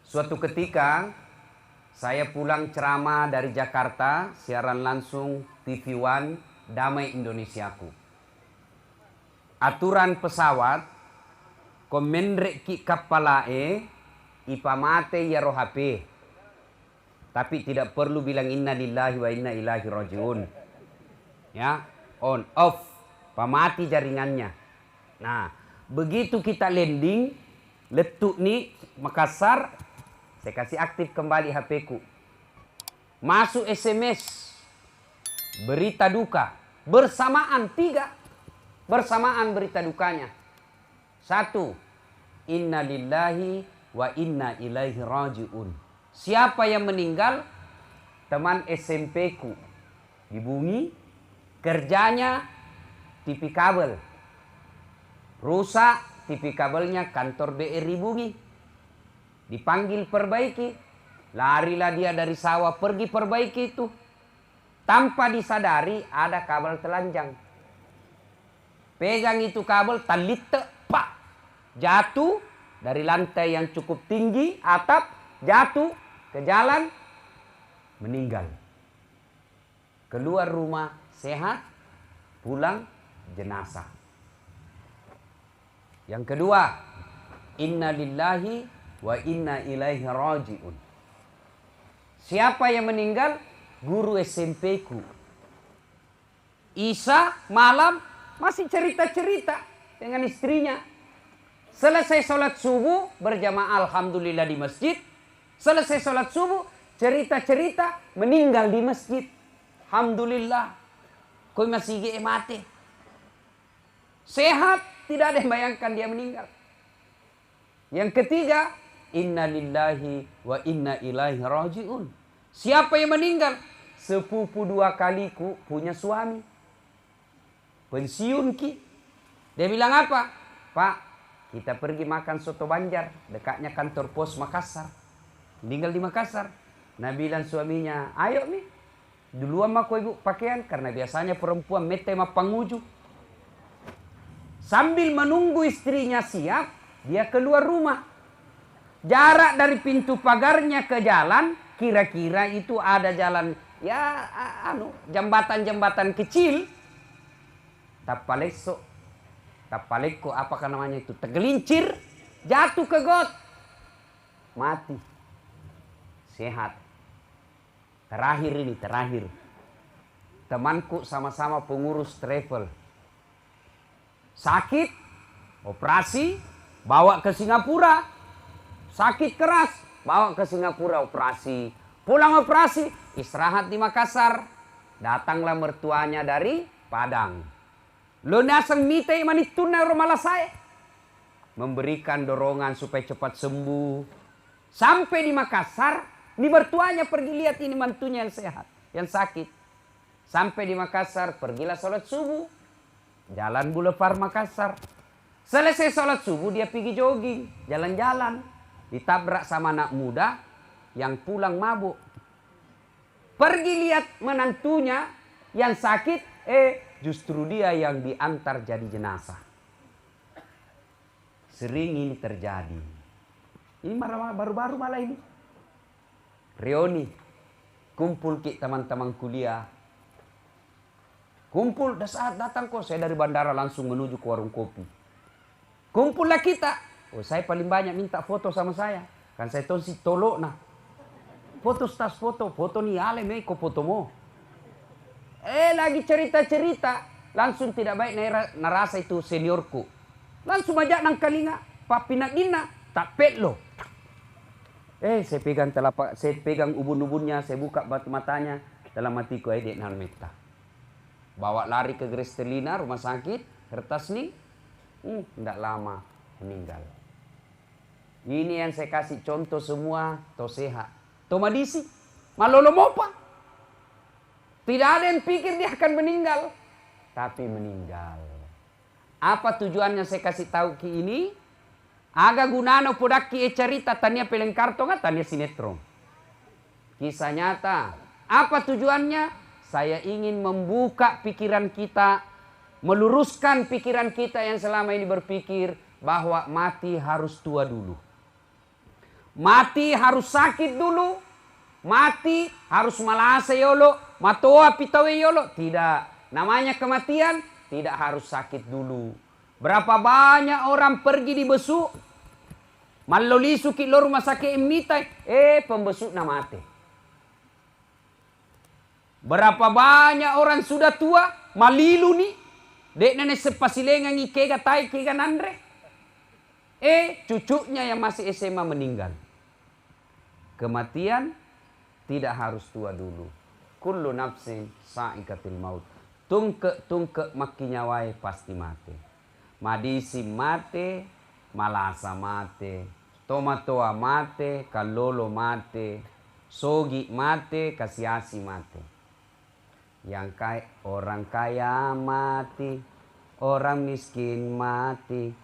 Suatu ketika saya pulang ceramah dari Jakarta, siaran langsung TV One Damai Indonesiaku. Aturan pesawat, komendrek ki kapalae, ipamate ya rohape. Tapi tidak perlu bilang inna lillahi wa inna ilaihi rajiun. Ya, on off, pamati jaringannya. Nah, begitu kita landing, letuk nih Makassar, saya kasih aktif kembali HP-ku. Masuk SMS berita duka bersamaan, 3 bersamaan berita dukanya. 1, inna lillahi wa inna ilaihi rajiun. Siapa yang meninggal? Teman SMP-ku di Bumi, kerjanya TV kabel. Rusak TV kabelnya kantor BRI Bumi. Dipanggil perbaiki, larilah dia dari sawah pergi perbaiki itu. Tanpa disadari ada kabel telanjang. Pegang itu kabel, talit pak, jatuh dari lantai yang cukup tinggi, atap, jatuh ke jalan, meninggal. Keluar rumah sehat, pulang jenazah. Yang kedua, inna lillahi wa inna ilaihi rajiun. Siapa yang meninggal? Guru SMP-ku. Isya malam masih cerita-cerita dengan istrinya. Selesai sholat subuh berjamaah alhamdulillah di masjid. Selesai sholat subuh cerita-cerita meninggal di masjid. Alhamdulillah. Kau masih mati. Sehat, tidak ada yang bayangkan dia meninggal. Yang ketiga, inna lillahi wa inna ilaihi rajiun. Siapa yang meninggal? Sepupu 2 kaliku punya suami. Pensiun ki. Dia bilang apa? Pak, kita pergi makan soto Banjar. Dekatnya kantor pos Makassar. Meninggal di Makassar. Nah bilang suaminya, ayo nih. Duluan mah kau ibu pakaian. Karena biasanya perempuan mete mah panguju. Sambil menunggu istrinya siap, dia keluar rumah. Jarak dari pintu pagarnya ke jalan, kira-kira itu ada jalan, ya jembatan-jembatan kecil. Tapaleko apakah namanya itu? Tergelincir, jatuh ke got. Mati. Sehat. Terakhir. Temanku sama-sama pengurus travel. Sakit, operasi, bawa ke Singapura. Sakit keras, bawa ke Singapura operasi. Pulang operasi, istirahat di Makassar. Datanglah mertuanya dari Padang. Lo nasang mitay manituna rumah saya. Memberikan dorongan supaya cepat sembuh. Sampai di Makassar, di mertuanya pergi lihat ini mantunya yang sehat, yang sakit. Sampai di Makassar, pergilah sholat subuh. Jalan Boulevard Makassar. Selesai sholat subuh dia pergi jogging, jalan-jalan. Ditabrak sama anak muda yang pulang mabuk. Pergi lihat menantunya yang sakit, justru dia yang diantar jadi jenazah. Sering ini terjadi. Ini baru-baru malah ini. Reuni, kumpul ki teman-teman kuliah. Kumpul, saat datang kok saya dari bandara langsung menuju ke warung kopi. Kumpullah kita. Oh, saya paling banyak minta foto sama saya. Kan saya tahu si tolok nah. Foto nih ale ko foto mo. Lagi cerita-cerita, langsung tidak baik narasa itu seniorku. Langsung ajak nang kalinga, Pak Pinagina, tak pet lo. Saya pegang telapak, saya pegang ubun-ubunnya, saya buka batu matanya, dalam hatiku dek nan meta. Bawa lari ke Grestelina, rumah sakit, kertas nih, tidak lama meninggal. Ini yang saya kasih contoh semua, to sehat. Tomadisi, malolo mopa. Tidak ada yang pikir dia akan meninggal, tapi meninggal. Apa tujuannya saya kasih tahu ki ini? Aga gunano podaki cerita tania peleng karton tania sinetron. Kisah nyata. Apa tujuannya? Saya ingin membuka pikiran kita, meluruskan pikiran kita yang selama ini berpikir bahwa mati harus tua dulu. Mati harus sakit dulu. Mati harus malasa yolo. Matoa pitawe yolo. Tidak. Namanya kematian tidak harus sakit dulu. Berapa banyak orang pergi dibesuk. Malolisu ki lo rumah sakit imitai. Pembesuk na mati. Berapa banyak orang sudah tua. Malilu nih. Dek nenek sepasilengan ikega tai kega nandre. Cucunya yang masih SMA meninggal. Kematian tidak harus tua dulu. Kullu nafsin sa'ikatil maut. Tungke maki nyawai pasti mati. Madisi mati, malasa mati, tomatoa mati, kalolo mati, sogi mati, kasiasi mati. Yang orang kaya mati, orang miskin mati,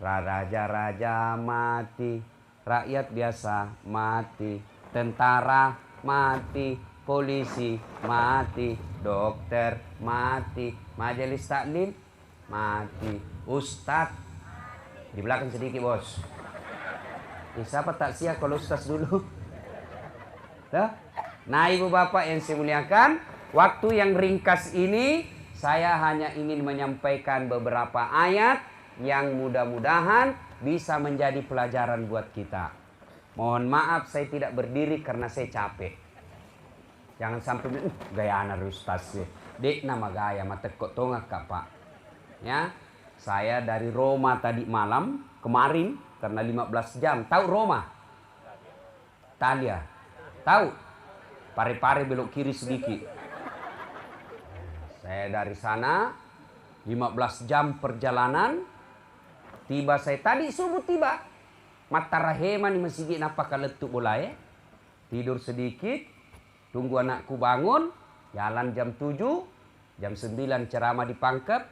raja-raja mati, rakyat biasa mati, tentara mati, polisi mati, dokter mati, majelis taklim mati, ustadz di belakang sedikit bos. Siapa tak siap kalau ustadz dulu? Nah ibu bapak yang saya muliakan, waktu yang ringkas ini saya hanya ingin menyampaikan beberapa ayat yang mudah-mudahan bisa menjadi pelajaran buat kita. Mohon maaf saya tidak berdiri karena saya capek. Jangan sampai gaya anak ustaz sih. Dek nama gaya mata kok tongak kak pak. Ya, saya dari Roma tadi malam kemarin karena 15 jam. Tahu Roma? Italia. Tahu? Pare-pare belok kiri sedikit. Saya dari sana 15 jam perjalanan. Tiba saya tadi subuh tiba. Mata rahema nih masih napa kaletuk bola ya. Tidur sedikit. Tunggu anakku bangun. Jalan jam 7. Jam 9 ceramah di Pangkep.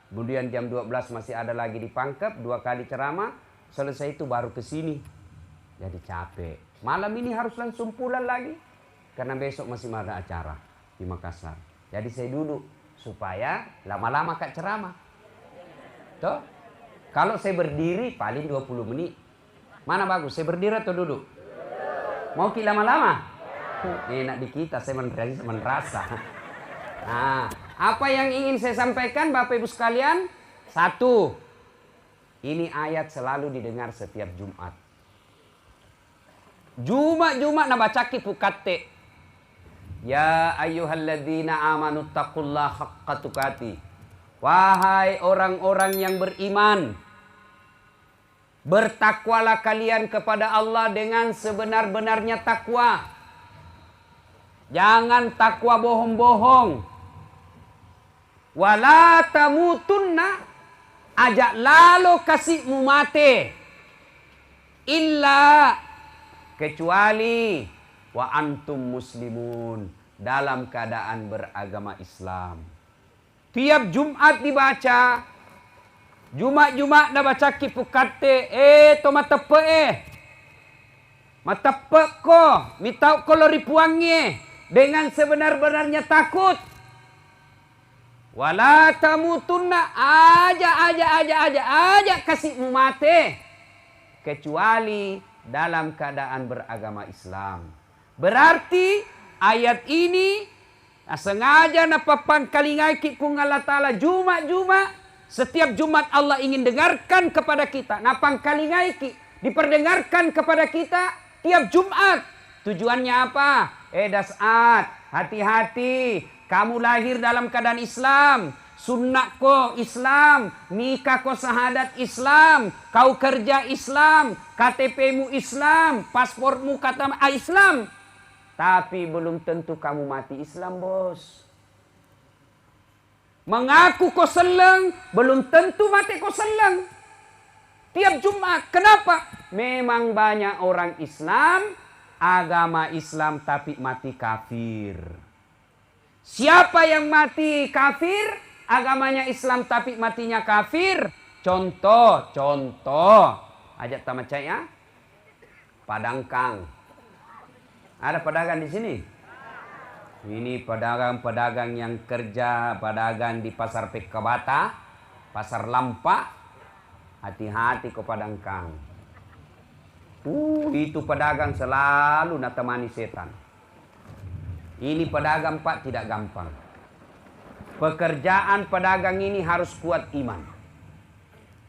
Kemudian jam 12 masih ada lagi di Pangkep. 2 kali ceramah. Selesai itu baru ke sini. Jadi capek. Malam ini harus langsung pulang lagi. Karena besok masih ada acara di Makassar. Jadi saya duduk. Supaya lama-lama kak ceramah. Tuh. Kalau saya berdiri paling 20 menit. Mana bagus? Saya berdiri atau duduk? Mau ki lama-lama? Enak di kita, saya merasa. Nah, apa yang ingin saya sampaikan Bapak Ibu sekalian? 1. Ini ayat selalu didengar setiap Jumat. Jumat na bacaki pukatte. Ya ayyuhalladzina amanu taqullaha haqqa tuqatih. Wahai orang-orang yang beriman, bertakwalah kalian kepada Allah dengan sebenar-benarnya takwa. Jangan takwa bohong-bohong. Wala tamutunna, ajak lalu kasihmu mati. Illa, kecuali wa antum muslimun, dalam keadaan beragama Islam. Tiap Jumat dibaca. Jumat-Jumat dah baca kipukatte. To matepe Matepe ko. Mitau ko lori puangnya. Dengan sebenar-benarnya takut. Wala tamutunna. Aja kasihmu mati. Kecuali dalam keadaan beragama Islam. Berarti ayat ini sengaja napapang kalingai kung Allah Ta'ala Jumat-Jumat. Setiap Jumat Allah ingin dengarkan kepada kita. Napang kalingai diperdengarkan kepada kita tiap Jumat. Tujuannya apa? Dasat, hati-hati. Kamu lahir dalam keadaan Islam. Sunnah ko Islam. Nikah ko sahadat Islam. Kau kerja Islam. KTP-mu Islam. Paspormu kata Islam. Tapi belum tentu kamu mati Islam, bos. Mengaku kau seleng, belum tentu mati kau seleng. Tiap Jumat. Kenapa? Memang banyak orang Islam, agama Islam tapi mati kafir. Siapa yang mati kafir, agamanya Islam tapi matinya kafir? Contoh. Ajak tamacai ya. Padangkang. Ada pedagang di sini? Ini pedagang-pedagang yang kerja, pedagang di Pasar Pekabata, Pasar Lampa. Hati-hati ke Padangkang. Itu pedagang selalu natemani setan. Ini pedagang Pak tidak gampang. Pekerjaan pedagang ini harus kuat iman.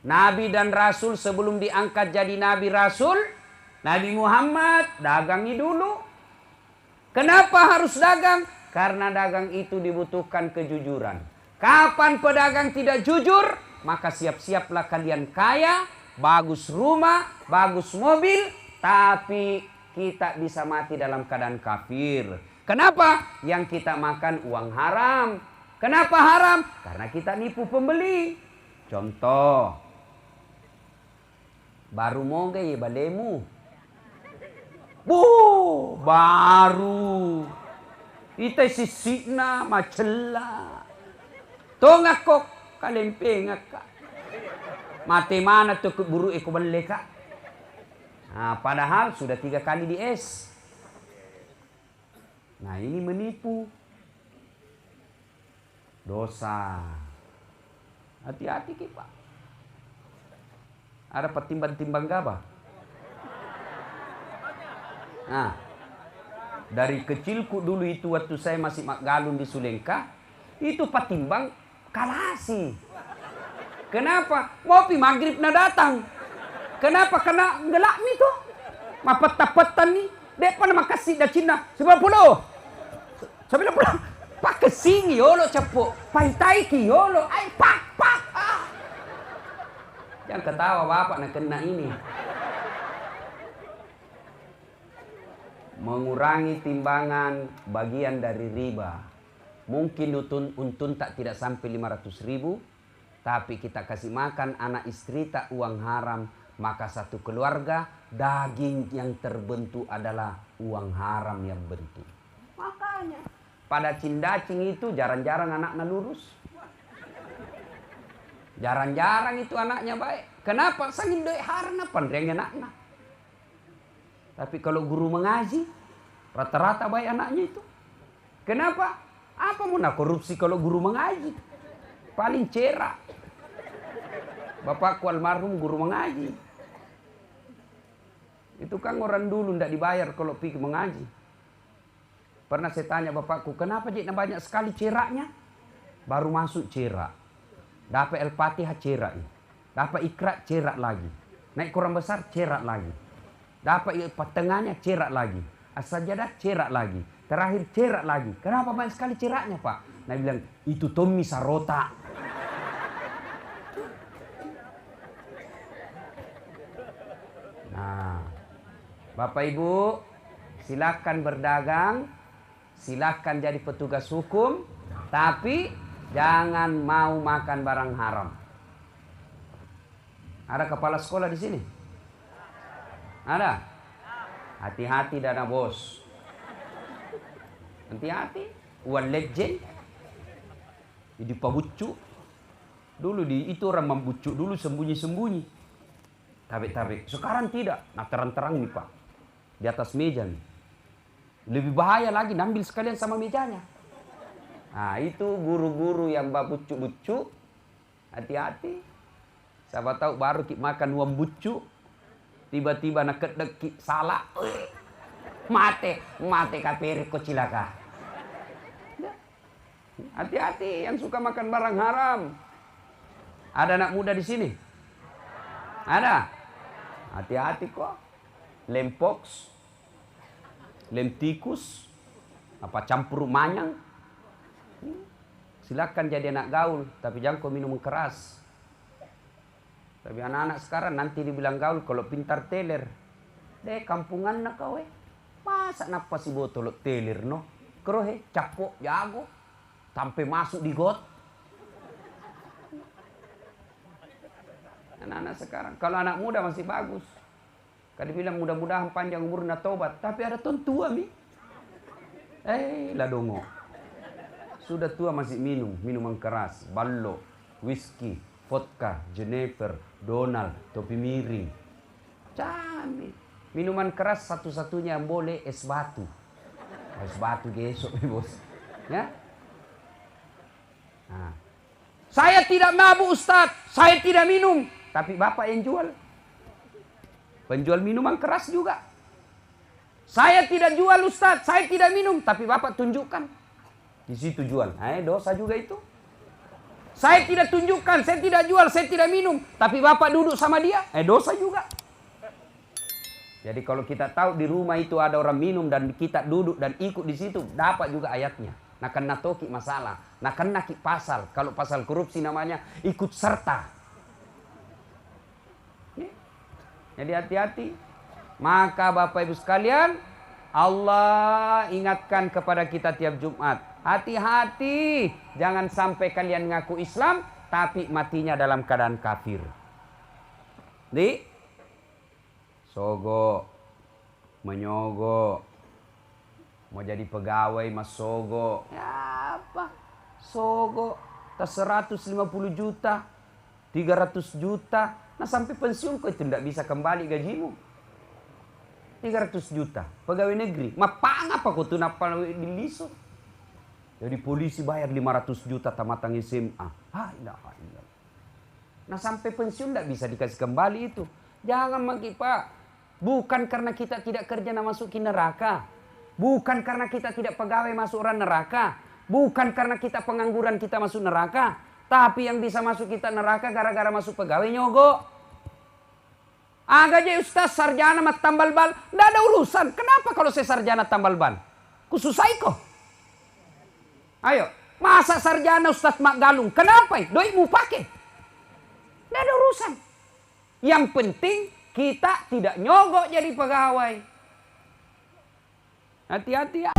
Nabi dan Rasul sebelum diangkat jadi Nabi Rasul, Nabi Muhammad dagangi dulu. Kenapa harus dagang? Karena dagang itu dibutuhkan kejujuran. Kapan pedagang tidak jujur, maka siap-siaplah kalian kaya, bagus rumah, bagus mobil, tapi kita bisa mati dalam keadaan kafir. Kenapa? Yang kita makan uang haram. Kenapa haram? Karena kita nipu pembeli. Contoh, baru mau gaya balemu. Baru. Ita sisikna macela. Tongak kok kalempengak ka. Mati mana tuh buru eko balik ka. Nah, padahal sudah 3 kali di es. Nah, ini menipu. Dosa. Hati-hati kita. Ada petimbang-timbang gabah. Nah, dari kecilku dulu itu waktu saya masih galun di Sulengka, itu petimbang kalasi. Kenapa? Mopi maghrib na datang. Kenapa? Karena ngelak nih tuh. Mapet-tapetan nih. Depan makasih dah Cina. 90. 90. Pak kesini yolo cepo. Paitai ki yolo. Ay pak. Jangan ketawa bapak nak kena ini. Mengurangi timbangan bagian dari riba. Mungkin untun tak tidak sampai 500.000. Tapi kita kasih makan anak istri tak uang haram. Maka satu keluarga daging yang terbentuk adalah uang haram yang bentuk. Makanya pada cindacing itu jarang-jarang anaknya lurus. Jarang-jarang itu anaknya baik. Kenapa? Sangin doi haram apa yang anaknya. Tapi kalau guru mengaji, rata-rata baik anaknya itu. Kenapa? Apa mau nak korupsi kalau guru mengaji? Paling cerak. Bapakku almarhum guru mengaji. Itu kan orang dulu tidak dibayar kalau pergi mengaji. Pernah saya tanya bapakku, kenapa Jik banyak sekali ceraknya? Baru masuk cerak. Dapat Al-Fatihah cerak. Dapat Iqra cerak lagi. Naik Quran besar cerak lagi. Dapat tengahnya cerak lagi. As-Sajadah cerak lagi. Terakhir cerak lagi. Kenapa banyak sekali ceraknya Pak? Nah bilang, itu Tommy Sarota. Nah, Bapak Ibu, silakan berdagang. Silakan jadi petugas hukum. Tapi jangan mau makan barang haram. Ada kepala sekolah di sini? Ada? Hati-hati dana bos. Hati-hati. Uang legend. Jadi pabucuk. Dulu itu orang membucuk dulu sembunyi-sembunyi. Tabik-tabik. Sekarang tidak. Nah terang-terang nih Pak. Di atas meja nih. Lebih bahaya lagi. Ambil sekalian sama mejanya. Nah itu guru-guru yang bucuk-bucuk. Hati-hati. Siapa tahu baru makan uang bucuk. Tiba-tiba nak kedek salah. Mate kapir kocilaka. Hati-hati yang suka makan barang haram. Ada anak muda di sini? Ada? Hati-hati kok. Lem pox, lem tikus, apa campur manyang. Silakan jadi anak gaul, tapi jangan kau minum keras. Tapi anak-anak sekarang nanti dibilang gaul kalau pintar teler. Deh kampungan nak kau masa napa si botol teler no? Kerohe capok jago, sampai masuk di got. Anak-anak sekarang, kalau anak muda masih bagus. Kalau bilang mudah-mudahan panjang umur nak tobat, tapi ada ton tua mi. Lah dongo. Sudah tua masih minum minuman keras, ballo, whisky, vodka, Jennifer, Donald, topi miring. Cami. Minuman keras satu-satunya yang boleh es batu. Es batu gesok bos. Ya? Nah. Saya tidak mabuk Ustaz, saya tidak minum. Tapi bapak yang jual. Penjual minuman keras juga. Saya tidak jual Ustaz, saya tidak minum. Tapi Bapak tunjukkan. Di situ jual. Dosa juga itu. Saya tidak tunjukkan, saya tidak jual, saya tidak minum. Tapi Bapak duduk sama dia. Dosa juga. Jadi kalau kita tahu di rumah itu ada orang minum dan kita duduk dan ikut di situ. Dapat juga ayatnya. Nah kena toki masalah. Nah kena pasal. Kalau pasal korupsi namanya ikut serta. Jadi hati-hati. Maka Bapak Ibu sekalian, Allah ingatkan kepada kita tiap Jumat. Hati-hati. Jangan sampai kalian ngaku Islam, tapi matinya dalam keadaan kafir. Sogo, menyogo, mau jadi pegawai mas sogo. Ya apa? Sogo, tas 150 juta, 300 juta. Nah sampai pensiun kok itu tidak bisa kembali gajimu. 300 juta, pegawai negeri. Mapang apa kau tuh napa diliso? Jadi polisi bayar 500 juta tamatang SMA. Nah sampai pensiun tidak bisa dikasih kembali itu. Jangan maki Pak. Bukan karena kita tidak kerja nak masukin neraka. Bukan karena kita tidak pegawai masuk orang neraka. Bukan karena kita pengangguran kita masuk neraka. Tapi yang bisa masuk kita neraka gara-gara masuk pegawai nyogok. Agak aja Ustaz sarjana mat tambal ban. Tidak ada urusan. Kenapa kalau saya sarjana tambal ban? Kususai kok. Ayo. Masa sarjana Ustaz mak galung. Kenapa? Doi mu pakai. Tidak ada urusan. Yang penting kita tidak nyogok jadi pegawai. Hati-hati ya.